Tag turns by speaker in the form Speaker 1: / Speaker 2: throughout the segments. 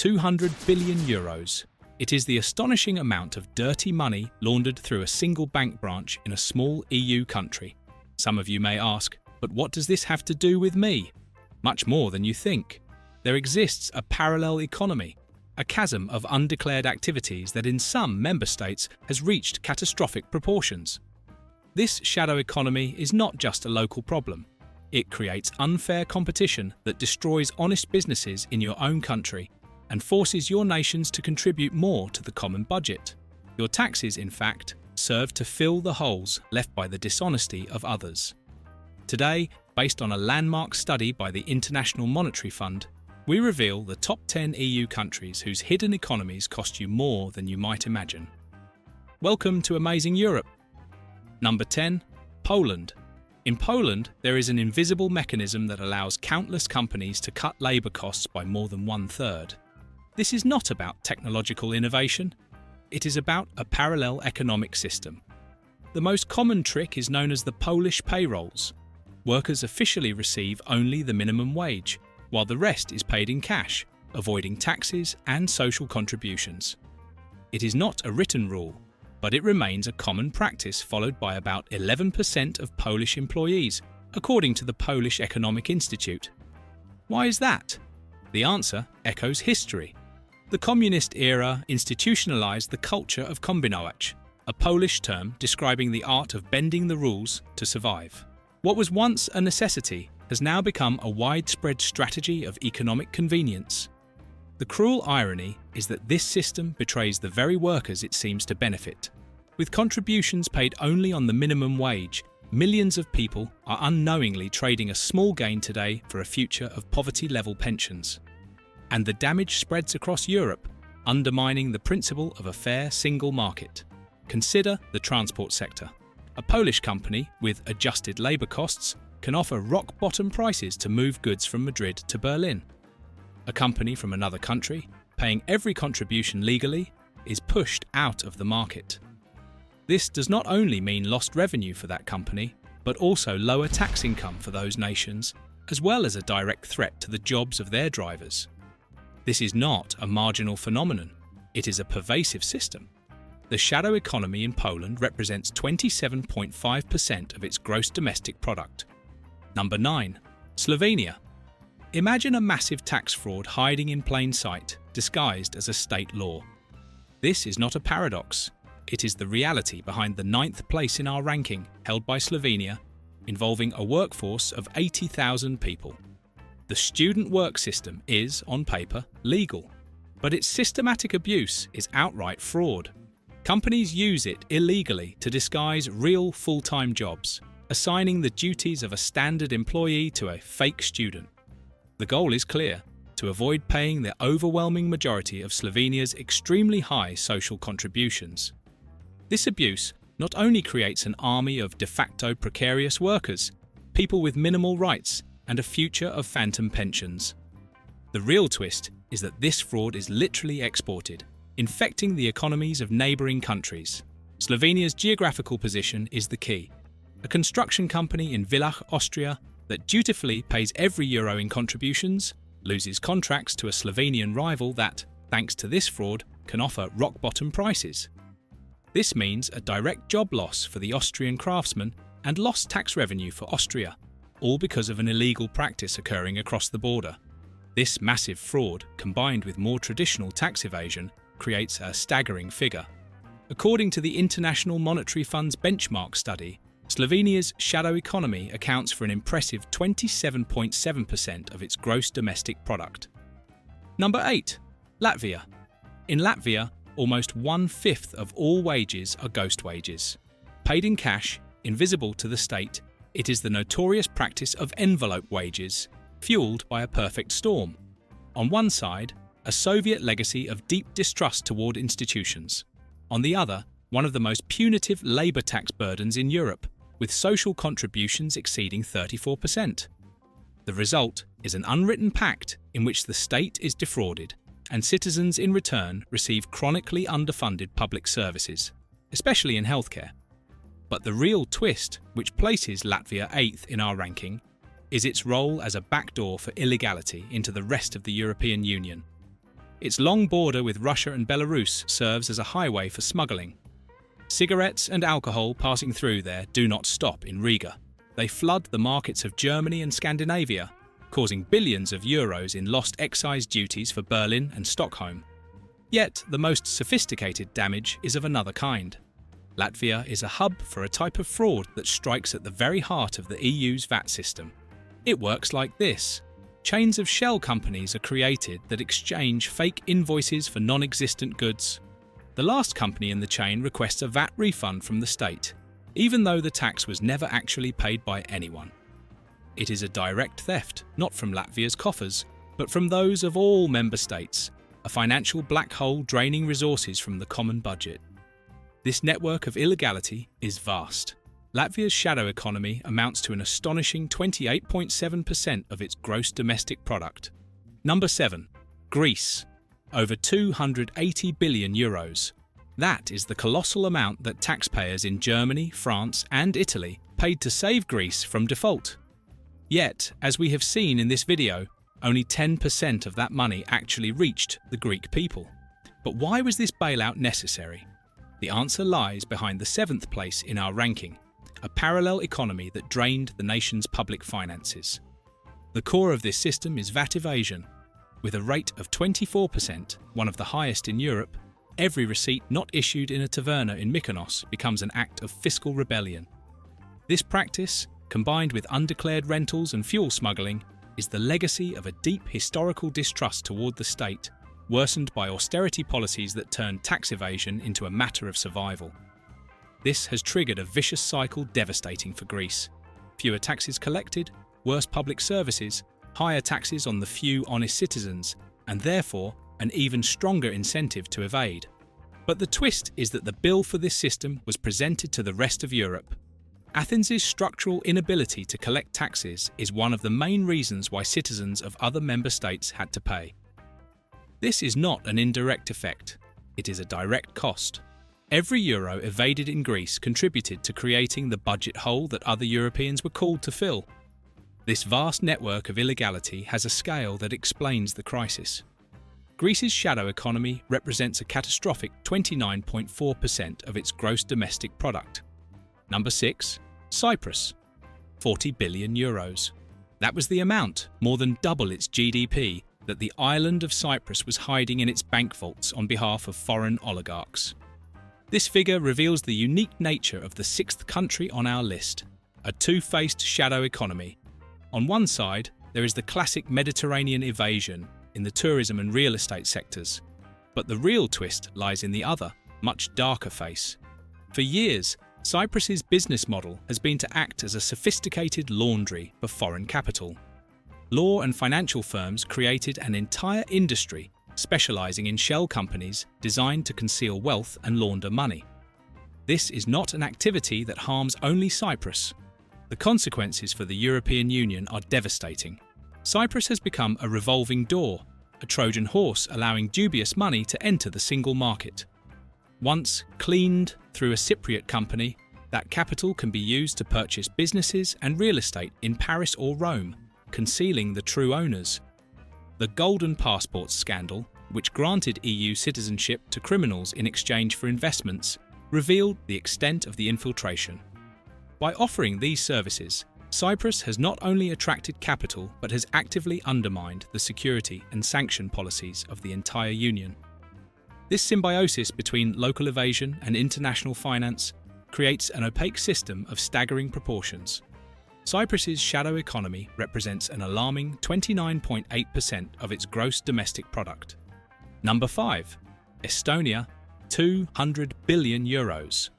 Speaker 1: 200 billion euros. It is the astonishing amount of dirty money laundered through a single bank branch in a small EU country. Some of you may ask, but what does this have to do with me? Much more than you think. There exists a parallel economy, a chasm of undeclared activities that in some member states has reached catastrophic proportions. This shadow economy is not just a local problem. It creates unfair competition that destroys honest businesses in your own country and forces your nations to contribute more to the common budget. Your taxes, in fact, serve to fill the holes left by the dishonesty of others. Today, based on a landmark study by the International Monetary Fund, we reveal the top 10 EU countries whose hidden economies cost you more than you might imagine. Welcome to Amazing Europe. Number 10. Poland. In Poland, there is an invisible mechanism that allows countless companies to cut labour costs by more than 1/3. This is not about technological innovation. It is about a parallel economic system. The most common trick is known as the Polish payrolls. Workers officially receive only the minimum wage, while the rest is paid in cash, avoiding taxes and social contributions. It is not a written rule, but it remains a common practice followed by about 11% of Polish employees, according to the Polish Economic Institute. Why is that? The answer echoes history. The communist era institutionalized the culture of kombinować, a Polish term describing the art of bending the rules to survive. What was once a necessity has now become a widespread strategy of economic convenience. The cruel irony is that this system betrays the very workers it seems to benefit. With contributions paid only on the minimum wage, millions of people are unknowingly trading a small gain today for a future of poverty-level pensions. And the damage spreads across Europe, undermining the principle of a fair single market. Consider the transport sector. A Polish company with adjusted labour costs can offer rock-bottom prices to move goods from Madrid to Berlin. A company from another country, paying every contribution legally, is pushed out of the market. This does not only mean lost revenue for that company, but also lower tax income for those nations, as well as a direct threat to the jobs of their drivers. This is not a marginal phenomenon, it is a pervasive system. The shadow economy in Poland represents 27.5% of its gross domestic product. Number 9. Slovenia. Imagine a massive tax fraud hiding in plain sight, disguised as a state law. This is not a paradox. It is the reality behind the 9th place in our ranking, held by Slovenia, involving a workforce of 80,000 people. The student work system is, on paper, legal, but its systematic abuse is outright fraud. Companies use it illegally to disguise real full-time jobs, assigning the duties of a standard employee to a fake student. The goal is clear: to avoid paying the overwhelming majority of Slovenia's extremely high social contributions. This abuse not only creates an army of de facto precarious workers, people with minimal rights, and a future of phantom pensions. The real twist is that this fraud is literally exported, infecting the economies of neighbouring countries. Slovenia's geographical position is the key. A construction company in Villach, Austria, that dutifully pays every euro in contributions, loses contracts to a Slovenian rival that, thanks to this fraud, can offer rock-bottom prices. This means a direct job loss for the Austrian craftsman and lost tax revenue for Austria, all because of an illegal practice occurring across the border. This massive fraud, combined with more traditional tax evasion, creates a staggering figure. According to the International Monetary Fund's benchmark study, Slovenia's shadow economy accounts for an impressive 27.7% of its gross domestic product. Number 8. Latvia. In Latvia, almost 1/5 of all wages are ghost wages. Paid in cash, invisible to the state, it is the notorious practice of envelope wages, fueled by a perfect storm. On one side, a Soviet legacy of deep distrust toward institutions. On the other, one of the most punitive labour tax burdens in Europe, with social contributions exceeding 34%. The result is an unwritten pact in which the state is defrauded, and citizens in return receive chronically underfunded public services, especially in healthcare. But the real twist, which places Latvia 8th in our ranking, is its role as a backdoor for illegality into the rest of the European Union. Its long border with Russia and Belarus serves as a highway for smuggling. Cigarettes and alcohol passing through there do not stop in Riga. They flood the markets of Germany and Scandinavia, causing billions of euros in lost excise duties for Berlin and Stockholm. Yet, the most sophisticated damage is of another kind. Latvia is a hub for a type of fraud that strikes at the very heart of the EU's VAT system. It works like this. Chains of shell companies are created that exchange fake invoices for non-existent goods. The last company in the chain requests a VAT refund from the state, even though the tax was never actually paid by anyone. It is a direct theft, not from Latvia's coffers, but from those of all member states, a financial black hole draining resources from the common budget. This network of illegality is vast. Latvia's shadow economy amounts to an astonishing 28.7% of its gross domestic product. Number 7. Greece. Over 280 billion euros. That is the colossal amount that taxpayers in Germany, France, and Italy paid to save Greece from default. Yet, as we have seen in this video, only 10% of that money actually reached the Greek people. But why was this bailout necessary? The answer lies behind the 7th place in our ranking, a parallel economy that drained the nation's public finances. The core of this system is VAT evasion. With a rate of 24%, one of the highest in Europe, every receipt not issued in a taverna in Mykonos becomes an act of fiscal rebellion. This practice, combined with undeclared rentals and fuel smuggling, is the legacy of a deep historical distrust toward the state, worsened by austerity policies that turned tax evasion into a matter of survival. This has triggered a vicious cycle devastating for Greece. Fewer taxes collected, worse public services, higher taxes on the few honest citizens, and therefore an even stronger incentive to evade. But the twist is that the bill for this system was presented to the rest of Europe. Athens' structural inability to collect taxes is one of the main reasons why citizens of other member states had to pay. This is not an indirect effect, it is a direct cost. Every euro evaded in Greece contributed to creating the budget hole that other Europeans were called to fill. This vast network of illegality has a scale that explains the crisis. Greece's shadow economy represents a catastrophic 29.4% of its gross domestic product. Number 6. Cyprus. 40 billion euros. That was the amount, more than double its GDP, that the island of Cyprus was hiding in its bank vaults on behalf of foreign oligarchs. This figure reveals the unique nature of the 6th country on our list, a two-faced shadow economy. On one side, there is the classic Mediterranean evasion in the tourism and real estate sectors, but the real twist lies in the other, much darker face. For years, Cyprus's business model has been to act as a sophisticated laundry for foreign capital. Law and financial firms created an entire industry specializing in shell companies designed to conceal wealth and launder money. This is not an activity that harms only Cyprus. The consequences for the European Union are devastating. Cyprus has become a revolving door, a Trojan horse allowing dubious money to enter the single market. Once cleaned through a Cypriot company, that capital can be used to purchase businesses and real estate in Paris or Rome, concealing the true owners. The Golden Passports scandal, which granted EU citizenship to criminals in exchange for investments, revealed the extent of the infiltration. By offering these services, Cyprus has not only attracted capital but has actively undermined the security and sanction policies of the entire Union. This symbiosis between local evasion and international finance creates an opaque system of staggering proportions. Cyprus's shadow economy represents an alarming 29.8% of its gross domestic product. Number 5. Estonia, 200 billion euros.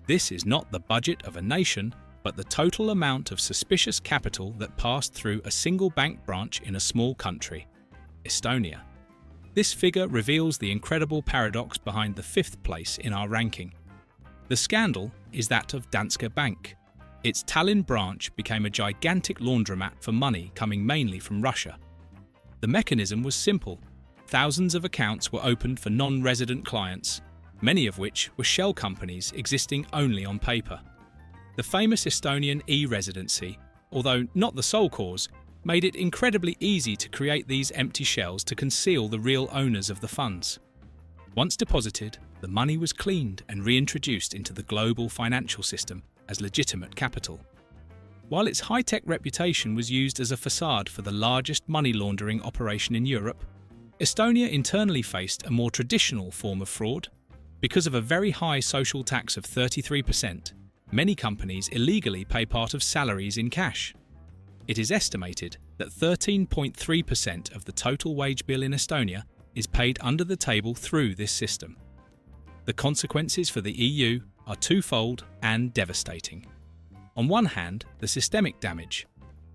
Speaker 1: This is not the budget of a nation, but the total amount of suspicious capital that passed through a single bank branch in a small country, Estonia. This figure reveals the incredible paradox behind the 5th place in our ranking. The scandal is that of Danske Bank. Its Tallinn branch became a gigantic laundromat for money coming mainly from Russia. The mechanism was simple. Thousands of accounts were opened for non-resident clients, many of which were shell companies existing only on paper. The famous Estonian e-residency, although not the sole cause, made it incredibly easy to create these empty shells to conceal the real owners of the funds. Once deposited, the money was cleaned and reintroduced into the global financial system as legitimate capital. While its high-tech reputation was used as a facade for the largest money laundering operation in Europe, Estonia internally faced a more traditional form of fraud. Because of a very high social tax of 33%, many companies illegally pay part of salaries in cash. It is estimated that 13.3% of the total wage bill in Estonia is paid under the table through this system. The consequences for the EU are twofold and devastating. On one hand, the systemic damage,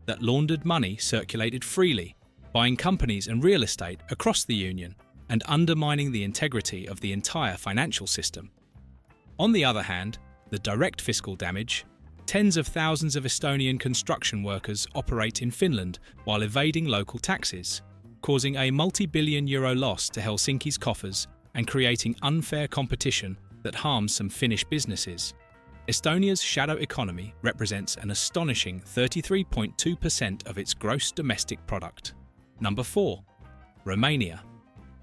Speaker 1: that laundered money circulated freely, buying companies and real estate across the Union and undermining the integrity of the entire financial system. On the other hand, the direct fiscal damage, tens of thousands of Estonian construction workers operate in Finland while evading local taxes, causing a multi-billion euro loss to Helsinki's coffers and creating unfair competition that harms some Finnish businesses. Estonia's shadow economy represents an astonishing 33.2% of its gross domestic product. Number 4. Romania.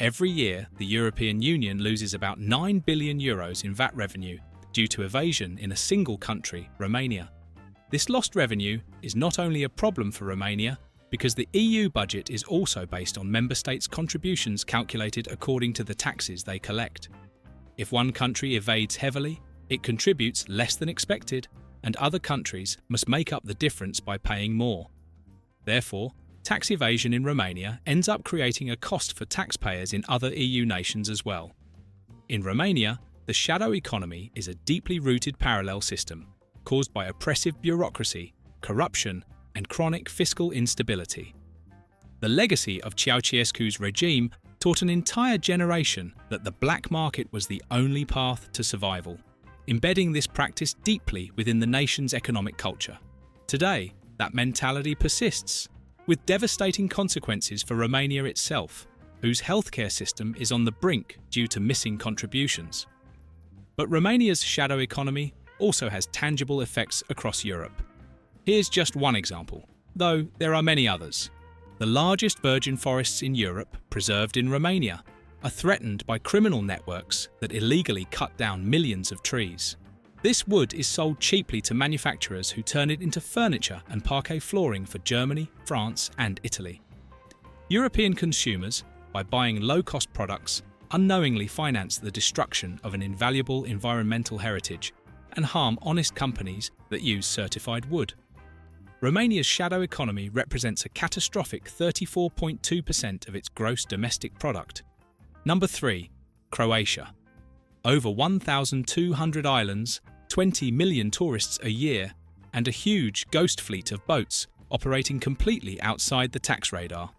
Speaker 1: Every year, the European Union loses about 9 billion euros in VAT revenue due to evasion in a single country, Romania. This lost revenue is not only a problem for Romania, because the EU budget is also based on member states' contributions calculated according to the taxes they collect. If one country evades heavily, it contributes less than expected, and other countries must make up the difference by paying more. Therefore, tax evasion in Romania ends up creating a cost for taxpayers in other EU nations as well. In Romania, the shadow economy is a deeply rooted parallel system caused by oppressive bureaucracy, corruption, and chronic fiscal instability. The legacy of Ceausescu's regime taught an entire generation that the black market was the only path to survival, embedding this practice deeply within the nation's economic culture. Today, that mentality persists, with devastating consequences for Romania itself, whose healthcare system is on the brink due to missing contributions. But Romania's shadow economy also has tangible effects across Europe. Here's just one example, though there are many others. The largest virgin forests in Europe, preserved in Romania, are threatened by criminal networks that illegally cut down millions of trees. This wood is sold cheaply to manufacturers who turn it into furniture and parquet flooring for Germany, France, and Italy. European consumers, by buying low-cost products, unknowingly finance the destruction of an invaluable environmental heritage and harm honest companies that use certified wood. Romania's shadow economy represents a catastrophic 34.2% of its gross domestic product. Number 3. Croatia. Over 1,200 islands, 20 million tourists a year, and a huge ghost fleet of boats operating completely outside the tax radar.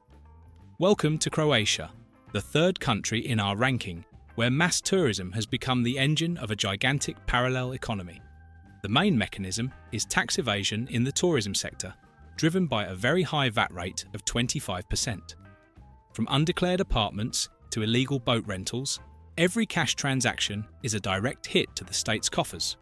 Speaker 1: Welcome to Croatia, the third country in our ranking, where mass tourism has become the engine of a gigantic parallel economy. The main mechanism is tax evasion in the tourism sector, driven by a very high VAT rate of 25%. From undeclared apartments to illegal boat rentals, every cash transaction is a direct hit to the state's coffers.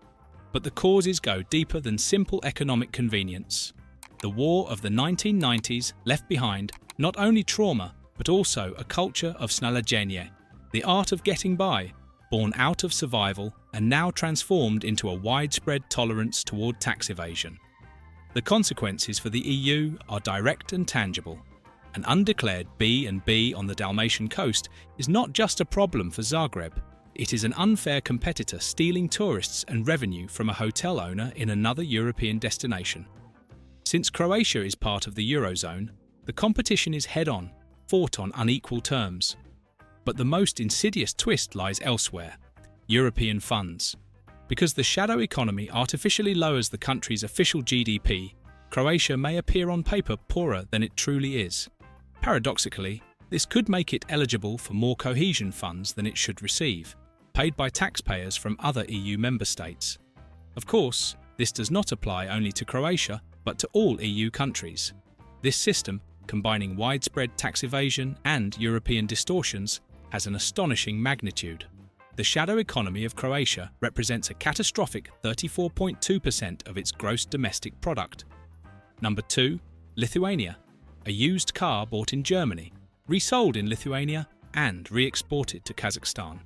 Speaker 1: But the causes go deeper than simple economic convenience. The war of the 1990s left behind not only trauma, but also a culture of snalajenje, the art of getting by, born out of survival and now transformed into a widespread tolerance toward tax evasion. The consequences for the EU are direct and tangible. An undeclared B&B on the Dalmatian coast is not just a problem for Zagreb. It is an unfair competitor stealing tourists and revenue from a hotel owner in another European destination. Since Croatia is part of the Eurozone, the competition is head-on, fought on unequal terms. But the most insidious twist lies elsewhere: European funds. Because the shadow economy artificially lowers the country's official GDP, Croatia may appear on paper poorer than it truly is. Paradoxically, this could make it eligible for more cohesion funds than it should receive, paid by taxpayers from other EU member states. Of course, this does not apply only to Croatia, but to all EU countries. This system, combining widespread tax evasion and European distortions, has an astonishing magnitude. The shadow economy of Croatia represents a catastrophic 34.2% of its gross domestic product. Number 2. Lithuania. a used car bought in Germany, resold in Lithuania, and re-exported to Kazakhstan.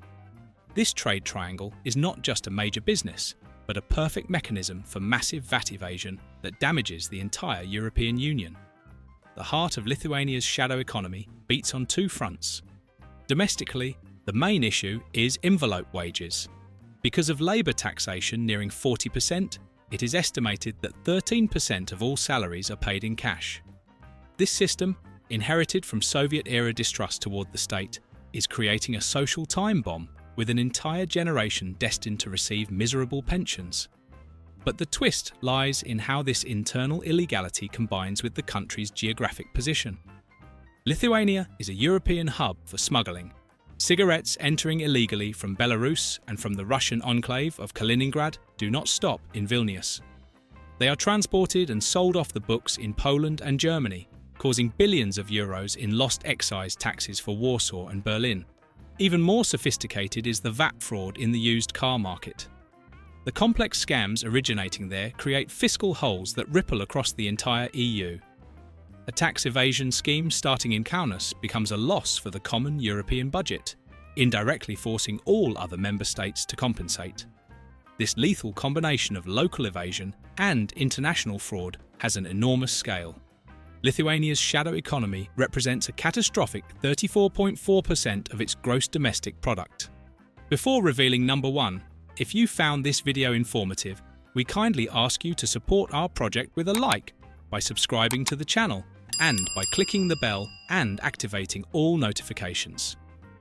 Speaker 1: This trade triangle is not just a major business, but a perfect mechanism for massive VAT evasion that damages the entire European Union. The heart of Lithuania's shadow economy beats on two fronts. Domestically, the main issue is envelope wages. Because of labour taxation nearing 40%, it is estimated that 13% of all salaries are paid in cash. This system, inherited from Soviet-era distrust toward the state, is creating a social time bomb with an entire generation destined to receive miserable pensions. But the twist lies in how this internal illegality combines with the country's geographic position. Lithuania is a European hub for smuggling. Cigarettes entering illegally from Belarus and from the Russian enclave of Kaliningrad do not stop in Vilnius. They are transported and sold off the books in Poland and Germany, causing billions of euros in lost excise taxes for Warsaw and Berlin. Even more sophisticated is the VAT fraud in the used car market. The complex scams originating there create fiscal holes that ripple across the entire EU. A tax evasion scheme starting in Kaunas becomes a loss for the common European budget, indirectly forcing all other member states to compensate. This lethal combination of local evasion and international fraud has an enormous scale. Lithuania's shadow economy represents a catastrophic 34.4% of its gross domestic product. Before revealing number one, if you found this video informative, we kindly ask you to support our project with a like, by subscribing to the channel, and by clicking the bell and activating all notifications.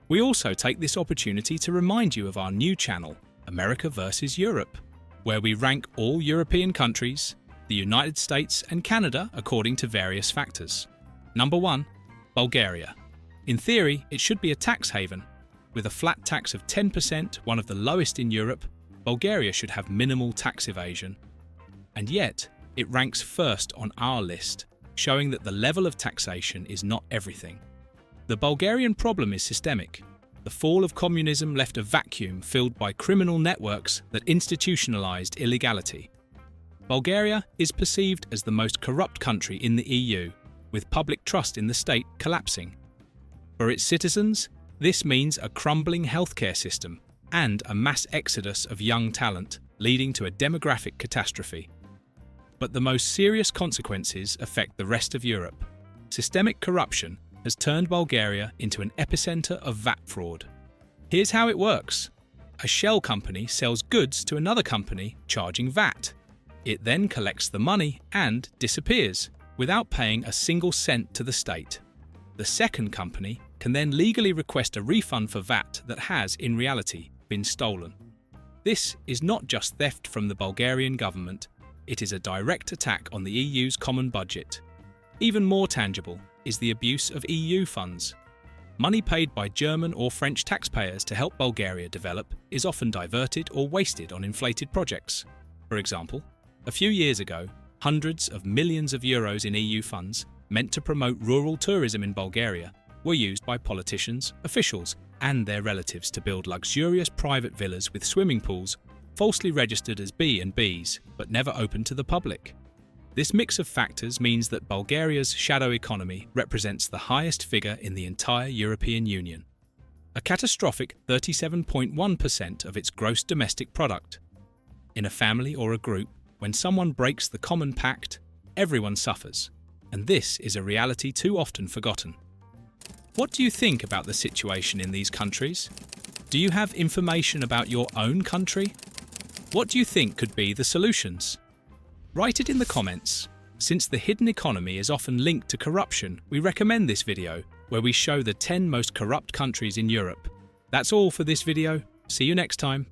Speaker 1: We also take this opportunity to remind you of our new channel, America vs. Europe, where we rank all European countries, the United States and Canada according to various factors. Number 1. Bulgaria. In theory, it should be a tax haven. With a flat tax of 10%, one of the lowest in Europe, Bulgaria should have minimal tax evasion. And yet, it ranks first on our list, showing that the level of taxation is not everything. The Bulgarian problem is systemic. The fall of communism left a vacuum filled by criminal networks that institutionalized illegality. Bulgaria is perceived as the most corrupt country in the EU, with public trust in the state collapsing. For its citizens, this means a crumbling healthcare system and a mass exodus of young talent, leading to a demographic catastrophe. But the most serious consequences affect the rest of Europe. Systemic corruption has turned Bulgaria into an epicenter of VAT fraud. Here's how it works. A shell company sells goods to another company charging VAT. It then collects the money and disappears, without paying a single cent to the state. The second company can then legally request a refund for VAT that has, in reality, been stolen. This is not just theft from the Bulgarian government, it is a direct attack on the EU's common budget. Even more tangible is the abuse of EU funds. Money paid by German or French taxpayers to help Bulgaria develop is often diverted or wasted on inflated projects. For example, a few years ago, hundreds of millions of euros in EU funds, meant to promote rural tourism in Bulgaria, were used by politicians, officials, and their relatives to build luxurious private villas with swimming pools, falsely registered as B&Bs, but never open to the public. This mix of factors means that Bulgaria's shadow economy represents the highest figure in the entire European Union. A catastrophic 37.1% of its gross domestic product. In a family or a group, when someone breaks the common pact, everyone suffers. And this is a reality too often forgotten. What do you think about the situation in these countries? Do you have information about your own country? What do you think could be the solutions? Write it in the comments. Since the hidden economy is often linked to corruption, we recommend this video, where we show the 10 most corrupt countries in Europe. That's all for this video. See you next time.